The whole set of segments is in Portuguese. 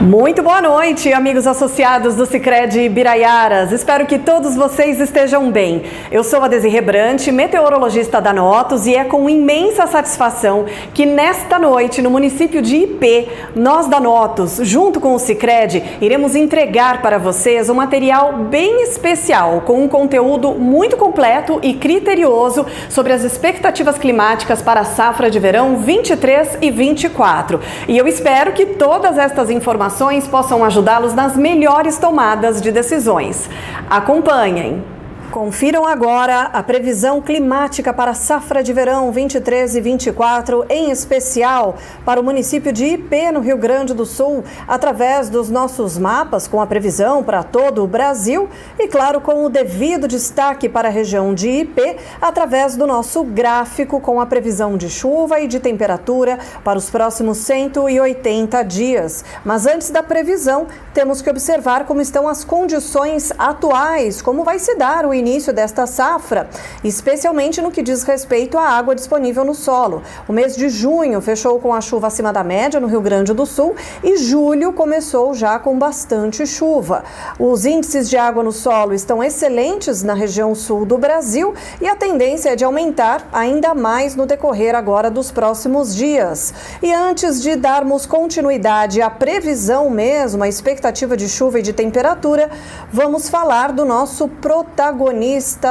Muito boa noite, amigos associados do Sicredi Biraiaras. Espero que todos vocês estejam bem. Eu sou a Desirê Brant, meteorologista da Notos, e é com imensa satisfação que nesta noite, no município de IP, nós da Notos, junto com o Sicredi, iremos entregar para vocês um material bem especial, com um conteúdo muito completo e criterioso sobre as expectativas climáticas para a safra de verão 23 e 24. E eu espero que todas estas informações possam ajudá-los nas melhores tomadas de decisões. Acompanhem! Confiram agora a previsão climática para a safra de verão 23 e 24, em especial para o município de IP, no Rio Grande do Sul, através dos nossos mapas com a previsão para todo o Brasil e, claro, com o devido destaque para a região de IP, através do nosso gráfico com a previsão de chuva e de temperatura para os próximos 180 dias. Mas antes da previsão, temos que observar como estão as condições atuais, como vai se dar o início desta safra, especialmente no que diz respeito à água disponível no solo. O mês de junho fechou com a chuva acima da média no Rio Grande do Sul e julho começou já com bastante chuva. Os índices de água no solo estão excelentes na região sul do Brasil e a tendência é de aumentar ainda mais no decorrer agora dos próximos dias. E antes de darmos continuidade à previsão mesmo, a expectativa de chuva e de temperatura, vamos falar do nosso protagonista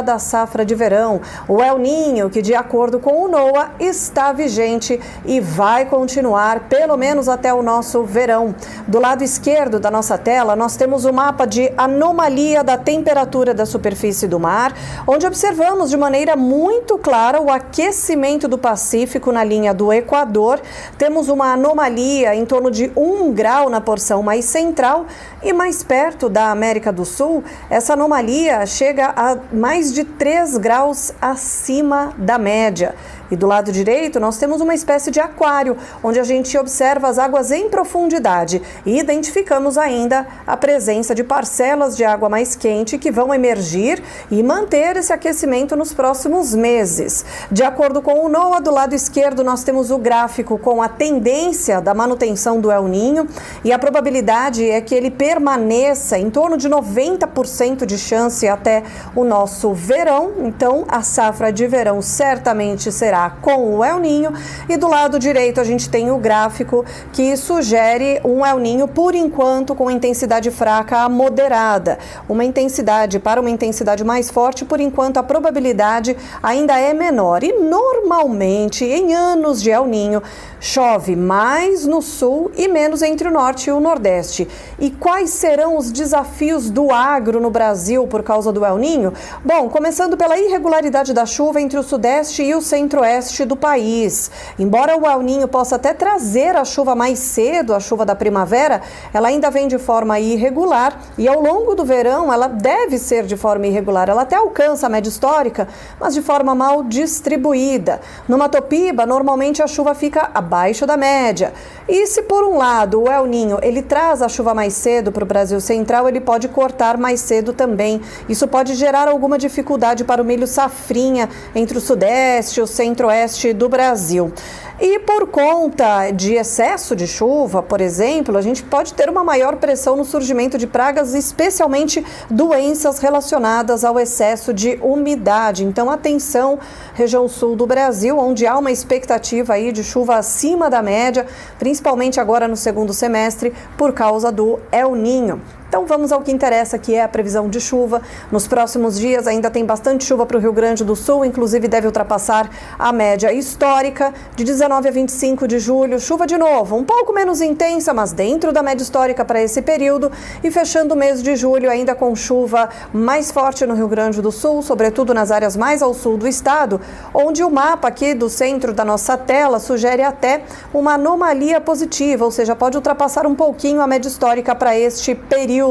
da safra de verão, o El Niño, que de acordo com o NOAA está vigente e vai continuar pelo menos até o nosso verão. Do lado esquerdo da nossa tela, nós temos o mapa de anomalia da temperatura da superfície do mar, onde observamos de maneira muito clara o aquecimento do Pacífico na linha do Equador. Temos uma anomalia em torno de 1 grau na porção mais central e mais perto da América do Sul, essa anomalia chega a mais de 3 graus acima da média. E do lado direito nós temos uma espécie de aquário, onde a gente observa as águas em profundidade e identificamos ainda a presença de parcelas de água mais quente que vão emergir e manter esse aquecimento nos próximos meses. De acordo com o NOAA, do lado esquerdo nós temos o gráfico com a tendência da manutenção do El Niño e a probabilidade é que ele permaneça em torno de 90% de chance até o nosso verão. Então a safra de verão certamente será com o El Niño, e do lado direito a gente tem o gráfico que sugere um El Niño por enquanto com intensidade fraca a moderada. Uma intensidade para uma intensidade mais forte, por enquanto a probabilidade ainda é menor. E normalmente em anos de El Niño chove mais no sul e menos entre o norte e o nordeste. E quais serão os desafios do agro no Brasil por causa do El Niño? Bom, começando pela irregularidade da chuva entre o sudeste e o centro-oeste do país. Embora o El Niño possa até trazer a chuva mais cedo, a chuva da primavera, ela ainda vem de forma irregular e ao longo do verão ela deve ser de forma irregular. Ela até alcança a média histórica, mas de forma mal distribuída. No Mato Piba, normalmente a chuva fica abaixo da média. E se por um lado o El Niño ele traz a chuva mais cedo para o Brasil Central, ele pode cortar mais cedo também. Isso pode gerar alguma dificuldade para o milho safrinha entre o sudeste e o centro-oeste do Brasil. E por conta de excesso de chuva, por exemplo, a gente pode ter uma maior pressão no surgimento de pragas, especialmente doenças relacionadas ao excesso de umidade. Então, atenção, região sul do Brasil, onde há uma expectativa aí de chuva acima da média, principalmente agora no segundo semestre, por causa do El Niño. Então vamos ao que interessa, que é a previsão de chuva. Nos próximos dias ainda tem bastante chuva para o Rio Grande do Sul, inclusive deve ultrapassar a média histórica de 19 a 25 de julho. Chuva de novo, um pouco menos intensa, mas dentro da média histórica para esse período. E fechando o mês de julho ainda com chuva mais forte no Rio Grande do Sul, sobretudo nas áreas mais ao sul do estado, onde o mapa aqui do centro da nossa tela sugere até uma anomalia positiva, ou seja, pode ultrapassar um pouquinho a média histórica para este período.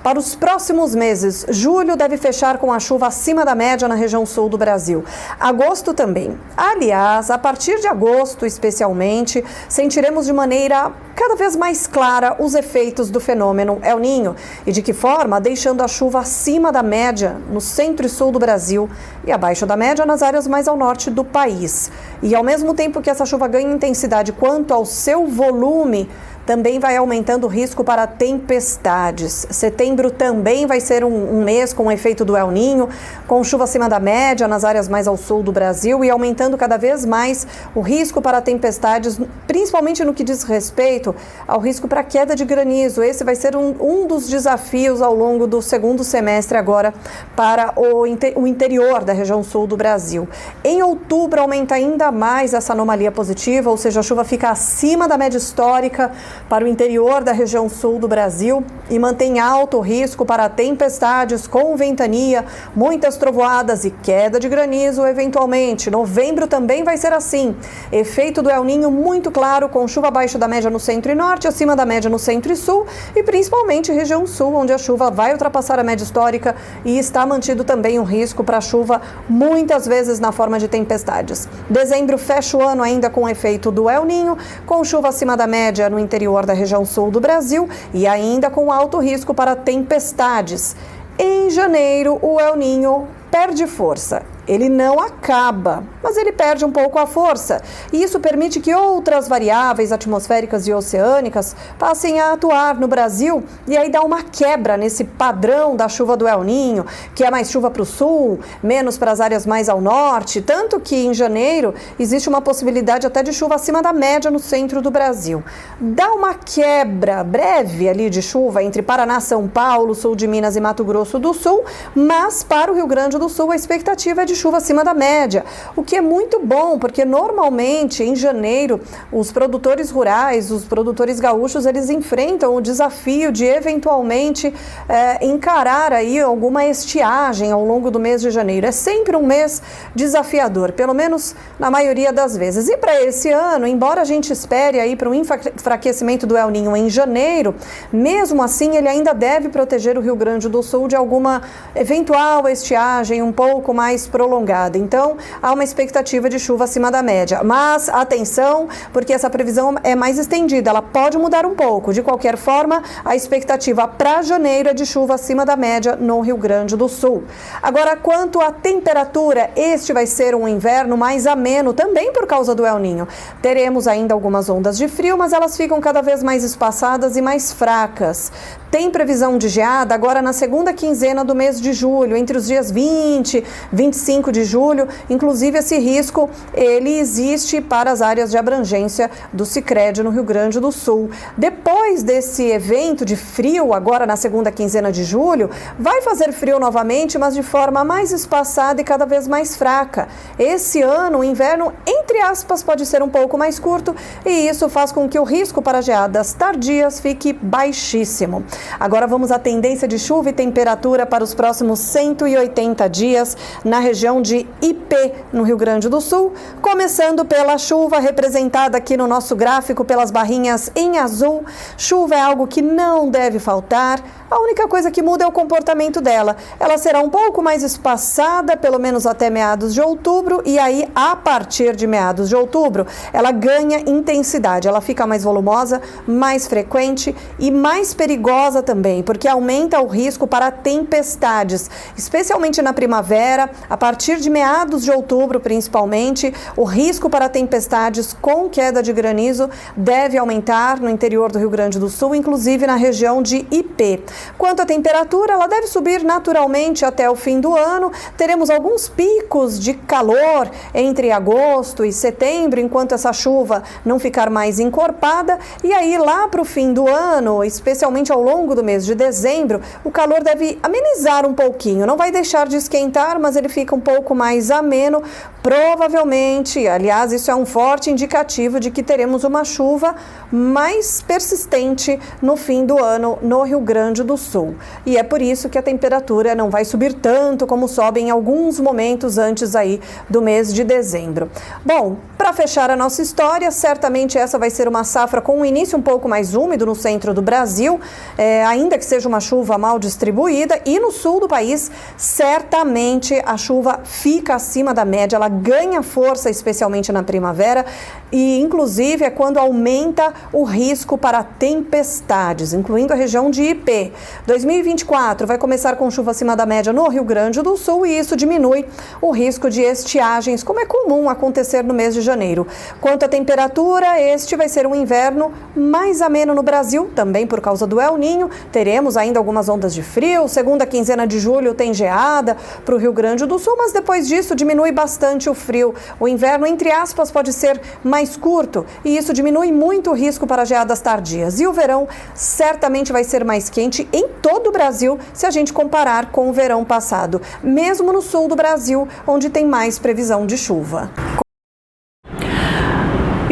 Para os próximos meses, julho deve fechar com a chuva acima da média na região sul do Brasil. Agosto também. Aliás, a partir de agosto, especialmente, sentiremos de maneira cada vez mais clara os efeitos do fenômeno El Niño e de que forma, deixando a chuva acima da média no centro e sul do Brasil e abaixo da média nas áreas mais ao norte do país. E ao mesmo tempo que essa chuva ganha intensidade quanto ao seu volume, também vai aumentando o risco para tempestades. Setembro também vai ser um mês com o efeito do El Niño, com chuva acima da média nas áreas mais ao sul do Brasil e aumentando cada vez mais o risco para tempestades, principalmente no que diz respeito ao risco para queda de granizo. Esse vai ser um dos desafios ao longo do segundo semestre agora para o interior da região sul do Brasil. Em outubro aumenta ainda mais essa anomalia positiva, ou seja, a chuva fica acima da média histórica para o interior da região sul do Brasil e mantém alto risco para tempestades com ventania, muitas trovoadas e queda de granizo eventualmente. Novembro também vai ser assim. Efeito do El Niño muito claro, com chuva abaixo da média no centro e norte, acima da média no centro e sul e principalmente região sul, onde a chuva vai ultrapassar a média histórica e está mantido também um risco para chuva muitas vezes na forma de tempestades. Dezembro fecha o ano ainda com o efeito do El Niño, com chuva acima da média no interior da região sul do Brasil e ainda com alto risco para tempestades. Em janeiro, o El Niño perde força. Ele não acaba, mas ele perde um pouco a força. E isso permite que outras variáveis atmosféricas e oceânicas passem a atuar no Brasil e aí dá uma quebra nesse padrão da chuva do El Niño, que é mais chuva para o sul, menos para as áreas mais ao norte, tanto que em janeiro existe uma possibilidade até de chuva acima da média no centro do Brasil. Dá uma quebra breve ali de chuva entre Paraná, São Paulo, sul de Minas e Mato Grosso do Sul, mas para o Rio Grande do Sul a expectativa é de chuva acima da média, o que é muito bom, porque normalmente em janeiro os produtores rurais, os produtores gaúchos, eles enfrentam o desafio de eventualmente encarar aí alguma estiagem ao longo do mês de janeiro. É sempre um mês desafiador, pelo menos na maioria das vezes. E para esse ano, embora a gente espere aí para um enfraquecimento do El Niño em janeiro, mesmo assim ele ainda deve proteger o Rio Grande do Sul de alguma eventual estiagem um pouco mais prolongada. Então, há uma expectativa de chuva acima da média. Mas, atenção, porque essa previsão é mais estendida, ela pode mudar um pouco. De qualquer forma, a expectativa para janeiro é de chuva acima da média no Rio Grande do Sul. Agora, quanto à temperatura, este vai ser um inverno mais ameno, também por causa do El Niño. Teremos ainda algumas ondas de frio, mas elas ficam cada vez mais espaçadas e mais fracas. Tem previsão de geada agora na segunda quinzena do mês de julho, entre os dias 20, 25 de julho. Inclusive, esse risco, ele existe para as áreas de abrangência do Sicredi no Rio Grande do Sul. Depois desse evento de frio, agora na segunda quinzena de julho, vai fazer frio novamente, mas de forma mais espaçada e cada vez mais fraca. Esse ano, o inverno, entre aspas, pode ser um pouco mais curto e isso faz com que o risco para geadas tardias fique baixíssimo. Agora vamos à tendência de chuva e temperatura para os próximos 180 dias na região de IP, no Rio Grande do Sul, começando pela chuva representada aqui no nosso gráfico pelas barrinhas em azul. Chuva é algo que não deve faltar. A única coisa que muda é o comportamento dela. Ela será um pouco mais espaçada, pelo menos até meados de outubro, e aí, a partir de meados de outubro, ela ganha intensidade. Ela fica mais volumosa, mais frequente e mais perigosa também, porque aumenta o risco para tempestades, especialmente na primavera. A partir de meados de outubro, principalmente, o risco para tempestades com queda de granizo deve aumentar no interior do Rio Grande do Sul, inclusive na região de IP. Quanto à temperatura, ela deve subir naturalmente até o fim do ano. Teremos alguns picos de calor entre agosto e setembro, enquanto essa chuva não ficar mais encorpada. E aí, lá para o fim do ano, especialmente ao longo do mês de dezembro, o calor deve amenizar um pouquinho. Não vai deixar de esquentar, mas ele fica um pouco mais ameno. Provavelmente, aliás, isso é um forte indicativo de que teremos uma chuva mais persistente no fim do ano no Rio Grande do Sul. E é por isso que a temperatura não vai subir tanto como sobe em alguns momentos antes aí do mês de dezembro. Bom, para fechar a nossa história, certamente essa vai ser uma safra com um início um pouco mais úmido no centro do Brasil, ainda que seja uma chuva mal distribuída, e no sul do país, certamente a chuva fica acima da média, ela ganha força, especialmente na primavera, e inclusive é quando aumenta o risco para tempestades, incluindo a região de IP. 2024 vai começar com chuva acima da média no Rio Grande do Sul e isso diminui o risco de estiagens, como é comum acontecer no mês de janeiro. Quanto à temperatura, este vai ser um inverno mais ameno no Brasil, também por causa do El Niño. Teremos ainda algumas ondas de frio, segunda quinzena de julho tem geada para o Rio Grande do Sul, mas depois disso diminui bastante o frio. O inverno, entre aspas, pode ser mais curto e isso diminui muito o risco para geadas tardias. E o verão certamente vai ser mais quente em todo o Brasil se a gente comparar com o verão passado, mesmo no sul do Brasil, onde tem mais previsão de chuva.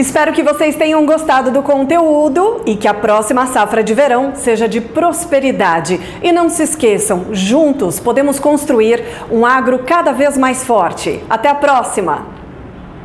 Espero que vocês tenham gostado do conteúdo e que a próxima safra de verão seja de prosperidade. E não se esqueçam, juntos podemos construir um agro cada vez mais forte. Até a próxima!